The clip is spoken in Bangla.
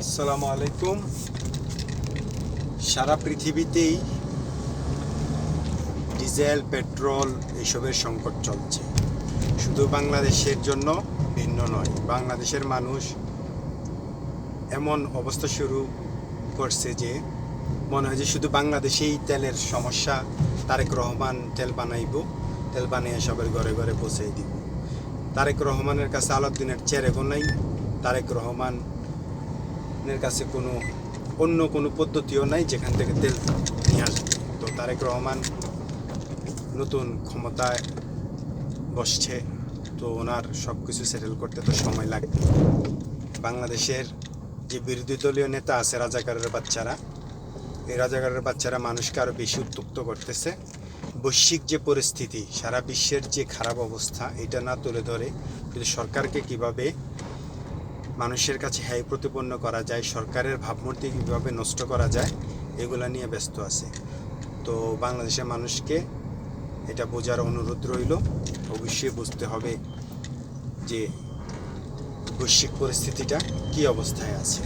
আসসালামু আলাইকুম। সারা পৃথিবীতেই ডিজেল, পেট্রোল এসবের সংকট চলছে। শুধু বাংলাদেশের জন্য ভিন্ন নয়। বাংলাদেশের মানুষ এমন অবস্থা শুরু করছে যে মনে হয় যে শুধু বাংলাদেশেই তেলের সমস্যা। তারেক রহমান তেল বানাইব, তেল বানিয়ে সবার ঘরে ঘরে পৌঁছে দিব। তারেক রহমানের কাছে আলাউদ্দিনের চেরাগও নাই। তারেক রহমানের কাছে অন্য কোনো পদ্ধতিও নাই যেখান থেকে তেল নিয়ে আসবে। তো তারেক রহমান নতুন ক্ষমতায় বসছে, তো ওনার সব কিছু সেটেল করতে তো সময় লাগবে। বাংলাদেশের যে বিরোধী দলীয় নেতা আছে রাজাকারের বাচ্চারা, এই রাজাকারের বাচ্চারা মানুষকে আরও বেশি উত্তক্ত করতেছে। বৈশ্বিক যে পরিস্থিতি, সারা বিশ্বের যে খারাপ অবস্থা, এটা না তুলে ধরে কিন্তু সরকারকে কিভাবে মানুষের কাছে হ্যায় প্রতিপন্ন করা যায়, সরকারের ভাবমূর্তি কীভাবে নষ্ট করা যায়, এগুলা নিয়ে ব্যস্ত আছে। তো বাংলাদেশের মানুষকে এটা বোঝার অনুরোধ রইল। অবশ্যই বুঝতে হবে যে বৈশ্বিক পরিস্থিতিটা কী অবস্থায় আছে।